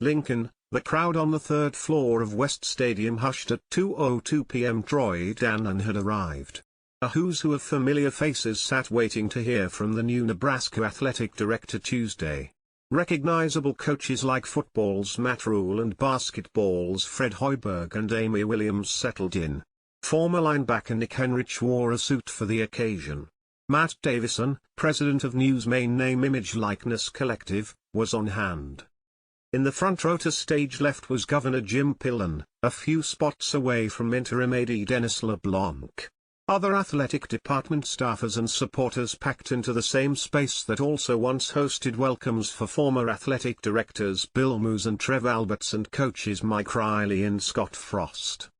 Lincoln, the crowd on the third floor of West Stadium hushed at 2:02 p.m. Troy Dannen had arrived. A who's who of familiar faces sat waiting to hear from the new Nebraska athletic director Tuesday. Recognizable coaches like football's Matt Rule and basketball's Fred Hoiberg and Amy Williams settled in. Former linebacker Nick Henrich wore a suit for the occasion. Matt Davison, president of News Main Name Image Likeness Collective, was on hand. In the front row to stage left was Governor Jim Pillen, a few spots away from interim AD Dennis LeBlanc. Other athletic department staffers and supporters packed into the same space that also once hosted welcomes for former athletic directors Bill Moos and Trev Alberts and coaches Mike Riley and Scott Frost.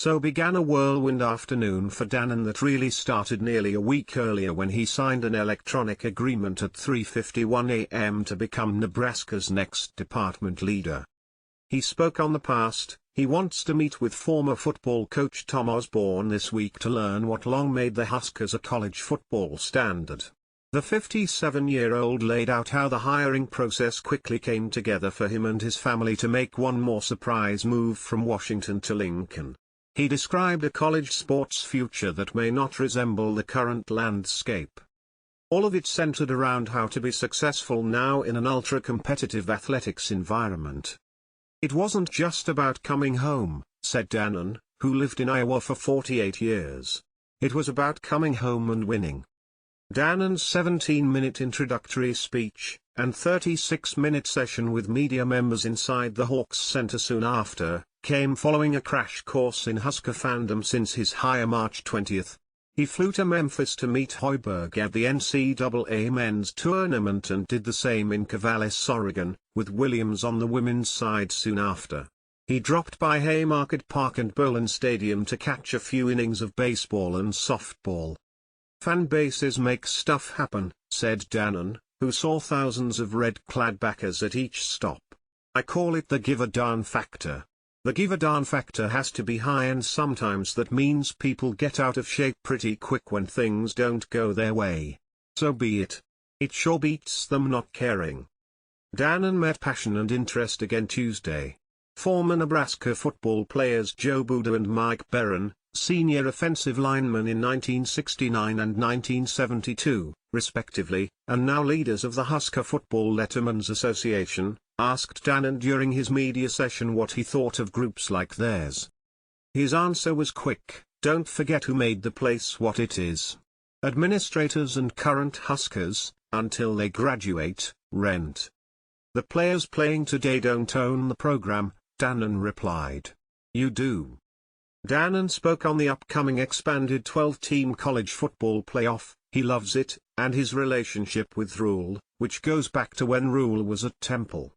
So began a whirlwind afternoon for Dannen that really started nearly a week earlier when he signed an electronic agreement at 3:51 a.m. to become Nebraska's next department leader. He spoke on the past. He wants to meet with former football coach Tom Osborne this week to learn what long made the Huskers a college football standard. The 57-year-old laid out how the hiring process quickly came together for him and his family to make one more surprise move from Washington to Lincoln. He described a college sports future that may not resemble the current landscape. All of it centered around how to be successful now in an ultra-competitive athletics environment. It wasn't just about coming home, said Dannen, who lived in Iowa for 48 years. It was about coming home and winning. Dannen's 17-minute introductory speech, and 36-minute session with media members inside the Hawks Center soon after, came following a crash course in Husker fandom since his hire March 20. He flew to Memphis to meet Hoiberg at the NCAA men's tournament and did the same in Corvallis, Oregon, with Williams on the women's side soon after. He dropped by Haymarket Park and Bowlin Stadium to catch a few innings of baseball and softball. Fan bases make stuff happen, said Dannen, who saw thousands of red-clad backers at each stop. I call it the give-a-darn factor. The give-a-darn factor has to be high, and sometimes that means people get out of shape pretty quick when things don't go their way. So be it. It sure beats them not caring. Dannen met passion and interest again Tuesday. Former Nebraska football players Joe Buda and Mike Barron, senior offensive linemen in 1969 and 1972, respectively, and now leaders of the Husker Football Letterman's Association, asked Dannen during his media session what he thought of groups like theirs. His answer was quick: don't forget who made the place what it is. Administrators and current Huskers, until they graduate, rent. The players playing today don't own the program, Dannen replied. You do. Dannen spoke on the upcoming expanded 12-team college football playoff. He loves it, and his relationship with Rule, which goes back to when Rule was at Temple.